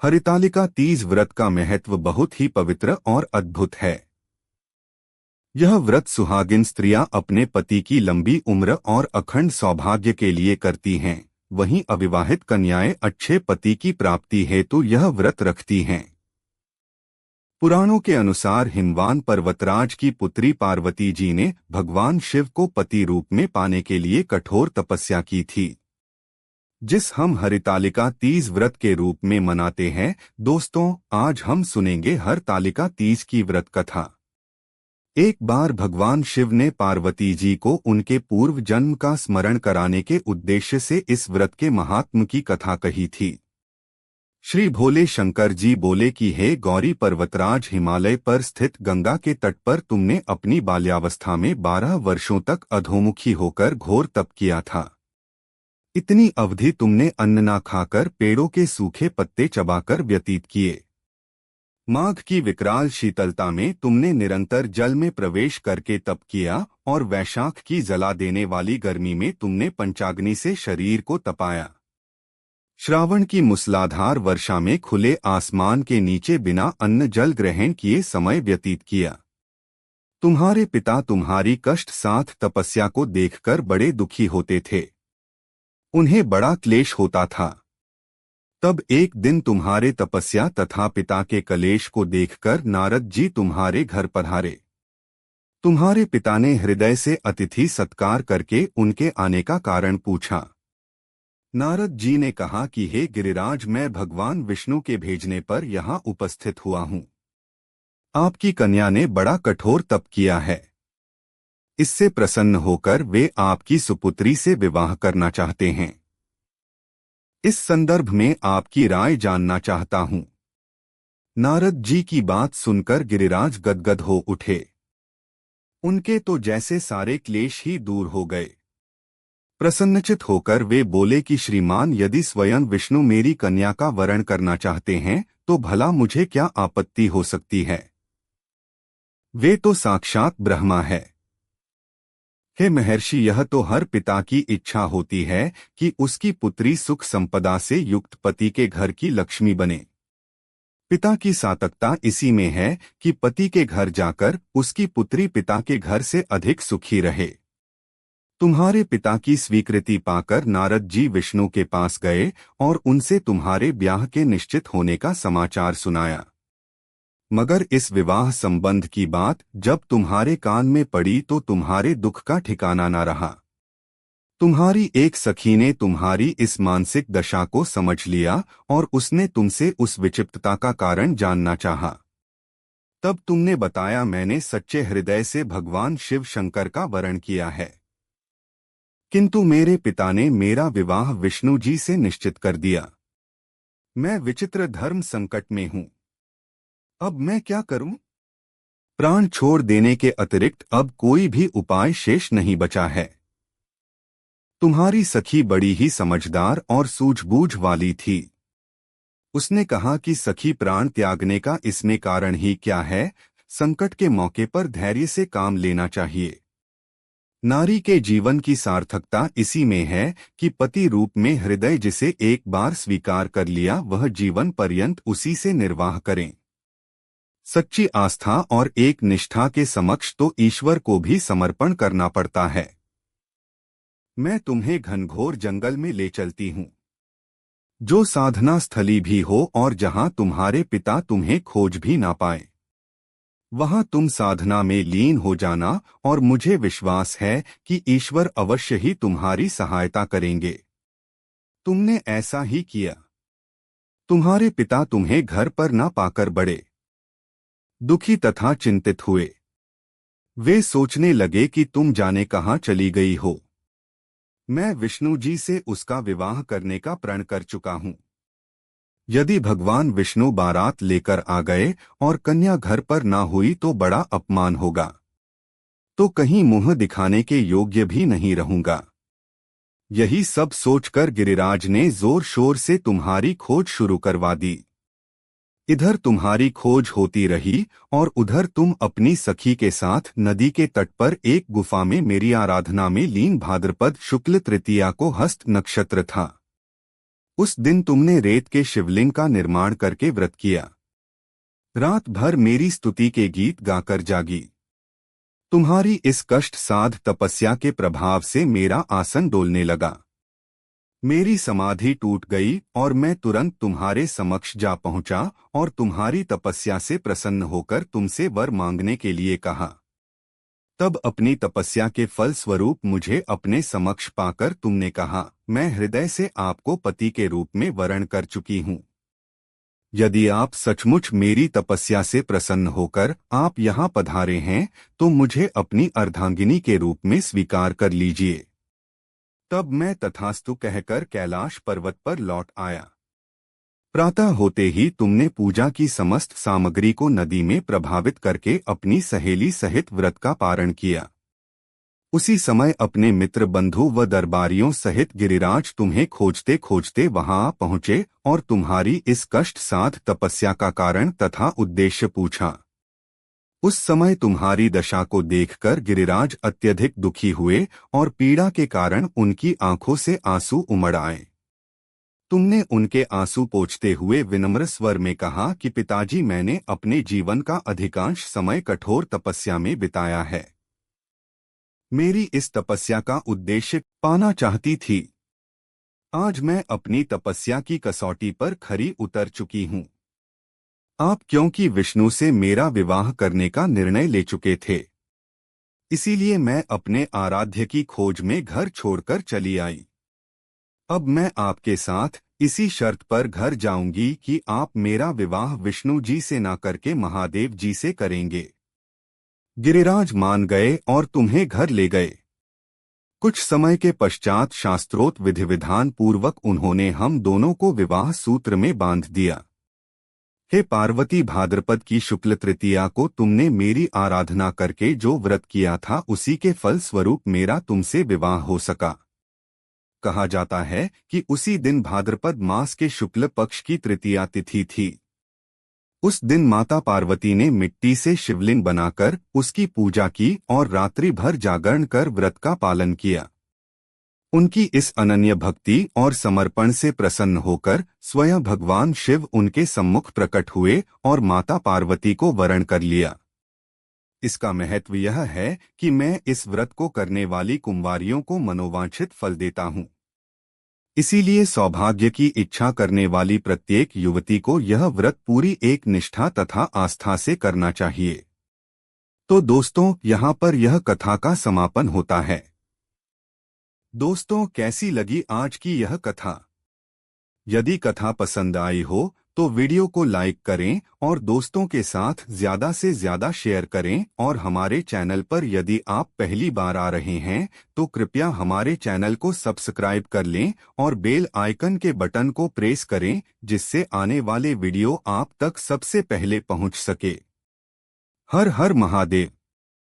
हरितालिका तीज व्रत का महत्व बहुत ही पवित्र और अद्भुत है। यह व्रत सुहागिन स्त्रियां अपने पति की लंबी उम्र और अखंड सौभाग्य के लिए करती हैं। वहीं अविवाहित कन्याएं अच्छे पति की प्राप्ति हेतु यह व्रत रखती हैं। पुराणों के अनुसार हिमवान पर्वतराज की पुत्री पार्वती जी ने भगवान शिव को पति रूप में पाने के लिए कठोर तपस्या की थी, जिस हम हरितालिका तीज व्रत के रूप में मनाते हैं। दोस्तों, आज हम सुनेंगे हरतालिका तीज की व्रत कथा। एक बार भगवान शिव ने पार्वती जी को उनके पूर्व जन्म का स्मरण कराने के उद्देश्य से इस व्रत के महात्म की कथा कही थी। श्री भोले शंकर जी बोले कि हे गौरी पर्वतराज, हिमालय पर स्थित गंगा के तट पर तुमने अपनी बाल्यावस्था में 12 वर्षों तक अधोमुखी होकर घोर तप किया था। इतनी अवधि तुमने अन्न ना खाकर पेड़ों के सूखे पत्ते चबाकर व्यतीत किए। माघ की विकराल शीतलता में तुमने निरंतर जल में प्रवेश करके तप किया और वैशाख की जला देने वाली गर्मी में तुमने पंचाग्नि से शरीर को तपाया। श्रावण की मूसलाधार वर्षा में खुले आसमान के नीचे बिना अन्न जल ग्रहण किए समय व्यतीत किया। तुम्हारे पिता तुम्हारी कष्ट साथ तपस्या को देखकर बड़े दुखी होते थे। उन्हें बड़ा क्लेश होता था। तब एक दिन तुम्हारे तपस्या तथा पिता के कलेश को देखकर नारद जी तुम्हारे घर पधारे। तुम्हारे पिता ने हृदय से अतिथि सत्कार करके उनके आने का कारण पूछा। नारद जी ने कहा कि हे गिरिराज, मैं भगवान विष्णु के भेजने पर यहाँ उपस्थित हुआ हूँ। आपकी कन्या ने बड़ा कठोर तप किया है। इससे प्रसन्न होकर वे आपकी सुपुत्री से विवाह करना चाहते हैं। इस संदर्भ में आपकी राय जानना चाहता हूँ। नारद जी की बात सुनकर गिरिराज गदगद हो उठे। उनके तो जैसे सारे क्लेश ही दूर हो गए। प्रसन्नचित होकर वे बोले कि श्रीमान, यदि स्वयं विष्णु मेरी कन्या का वरण करना चाहते हैं तो भला मुझे क्या आपत्ति हो सकती है। वे तो साक्षात ब्रह्मा है। हे महर्षि, यह तो हर पिता की इच्छा होती है कि उसकी पुत्री सुख संपदा से युक्त पति के घर की लक्ष्मी बने। पिता की सार्थकता इसी में है कि पति के घर जाकर उसकी पुत्री पिता के घर से अधिक सुखी रहे। तुम्हारे पिता की स्वीकृति पाकर नारद जी विष्णु के पास गए और उनसे तुम्हारे ब्याह के निश्चित होने का समाचार सुनाया। मगर इस विवाह संबंध की बात जब तुम्हारे कान में पड़ी तो तुम्हारे दुख का ठिकाना न रहा। तुम्हारी एक सखी ने तुम्हारी इस मानसिक दशा को समझ लिया और उसने तुमसे उस विचित्रता का कारण जानना चाहा। तब तुमने बताया, मैंने सच्चे हृदय से भगवान शिव शंकर का वरण किया है, किंतु मेरे पिता ने मेरा विवाह विष्णु जी से निश्चित कर दिया। मैं विचित्र धर्म संकट में हूँ। अब मैं क्या करूं? प्राण छोड़ देने के अतिरिक्त अब कोई भी उपाय शेष नहीं बचा है। तुम्हारी सखी बड़ी ही समझदार और सूझबूझ वाली थी। उसने कहा कि सखी, प्राण त्यागने का इसमें कारण ही क्या है। संकट के मौके पर धैर्य से काम लेना चाहिए। नारी के जीवन की सार्थकता इसी में है कि पति रूप में हृदय जिसे एक बार स्वीकार कर लिया वह जीवन पर्यंत उसी से निर्वाह करें। सच्ची आस्था और एक निष्ठा के समक्ष तो ईश्वर को भी समर्पण करना पड़ता है। मैं तुम्हें घनघोर जंगल में ले चलती हूँ, जो साधना स्थली भी हो और जहाँ तुम्हारे पिता तुम्हें खोज भी ना पाए। वहाँ तुम साधना में लीन हो जाना और मुझे विश्वास है कि ईश्वर अवश्य ही तुम्हारी सहायता करेंगे। तुमने ऐसा ही किया। तुम्हारे पिता तुम्हें घर पर ना पाकर बड़े दुखी तथा चिंतित हुए। वे सोचने लगे कि तुम जाने कहाँ चली गई हो। मैं विष्णु जी से उसका विवाह करने का प्रण कर चुका हूँ। यदि भगवान विष्णु बारात लेकर आ गए और कन्या घर पर ना हुई तो बड़ा अपमान होगा, तो कहीं मुंह दिखाने के योग्य भी नहीं रहूंगा। यही सब सोचकर गिरिराज ने जोर शोर से तुम्हारी खोज शुरू करवा दी। इधर तुम्हारी खोज होती रही और उधर तुम अपनी सखी के साथ नदी के तट पर एक गुफा में मेरी आराधना में लीन। भाद्रपद शुक्ल तृतीया को हस्त नक्षत्र था। उस दिन तुमने रेत के शिवलिंग का निर्माण करके व्रत किया। रात भर मेरी स्तुति के गीत गाकर जागी। तुम्हारी इस कष्ट साध तपस्या के प्रभाव से मेरा आसन डोलने लगा। मेरी समाधि टूट गई और मैं तुरंत तुम्हारे समक्ष जा पहुंचा और तुम्हारी तपस्या से प्रसन्न होकर तुमसे वर मांगने के लिए कहा। तब अपनी तपस्या के फल स्वरूप मुझे अपने समक्ष पाकर तुमने कहा, मैं हृदय से आपको पति के रूप में वरण कर चुकी हूँ। यदि आप सचमुच मेरी तपस्या से प्रसन्न होकर आप यहाँ पधारे हैं तो मुझे अपनी अर्धांगिनी के रूप में स्वीकार कर लीजिए। तब मैं तथास्तु कहकर कैलाश पर्वत पर लौट आया। प्रातः होते ही तुमने पूजा की समस्त सामग्री को नदी में प्रभावित करके अपनी सहेली सहित व्रत का पारण किया। उसी समय अपने मित्र बंधु व दरबारियों सहित गिरिराज तुम्हें खोजते खोजते वहां आ पहुंचे और तुम्हारी इस कष्ट साध तपस्या का कारण तथा उद्देश्य पूछा। उस समय तुम्हारी दशा को देखकर गिरिराज अत्यधिक दुखी हुए और पीड़ा के कारण उनकी आंखों से आंसू उमड़ आए। तुमने उनके आंसू पोंछते हुए विनम्र स्वर में कहा कि पिताजी, मैंने अपने जीवन का अधिकांश समय कठोर तपस्या में बिताया है। मेरी इस तपस्या का उद्देश्य पाना चाहती थी। आज मैं अपनी तपस्या की कसौटी पर खरी उतर चुकी हूँ। आप क्योंकि विष्णु से मेरा विवाह करने का निर्णय ले चुके थे, इसीलिए मैं अपने आराध्य की खोज में घर छोड़कर चली आई। अब मैं आपके साथ इसी शर्त पर घर जाऊंगी कि आप मेरा विवाह विष्णु जी से ना करके महादेव जी से करेंगे। गिरिराज मान गए और तुम्हें घर ले गए। कुछ समय के पश्चात शास्त्रोक्त विधि विधान पूर्वक उन्होंने हम दोनों को विवाह सूत्र में बांध दिया। हे पार्वती, भाद्रपद की शुक्ल तृतीया को तुमने मेरी आराधना करके जो व्रत किया था उसी के फल स्वरूप मेरा तुमसे विवाह हो सका। कहा जाता है कि उसी दिन भाद्रपद मास के शुक्ल पक्ष की तृतीया तिथि थी। उस दिन माता पार्वती ने मिट्टी से शिवलिंग बनाकर उसकी पूजा की और रात्रि भर जागरण कर व्रत का पालन किया। उनकी इस अनन्य भक्ति और समर्पण से प्रसन्न होकर स्वयं भगवान शिव उनके सम्मुख प्रकट हुए और माता पार्वती को वरण कर लिया। इसका महत्व यह है कि मैं इस व्रत को करने वाली कुंवारियों को मनोवांछित फल देता हूँ। इसीलिए सौभाग्य की इच्छा करने वाली प्रत्येक युवती को यह व्रत पूरी एक निष्ठा तथा आस्था से करना चाहिए। तो दोस्तों, यहाँ पर यह कथा का समापन होता है। दोस्तों, कैसी लगी आज की यह कथा? यदि कथा पसंद आई हो तो वीडियो को लाइक करें और दोस्तों के साथ ज्यादा से ज्यादा शेयर करें। और हमारे चैनल पर यदि आप पहली बार आ रहे हैं तो कृपया हमारे चैनल को सब्सक्राइब कर लें और बेल आइकन के बटन को प्रेस करें, जिससे आने वाले वीडियो आप तक सबसे पहले पहुंच सके। हर हर महादेव।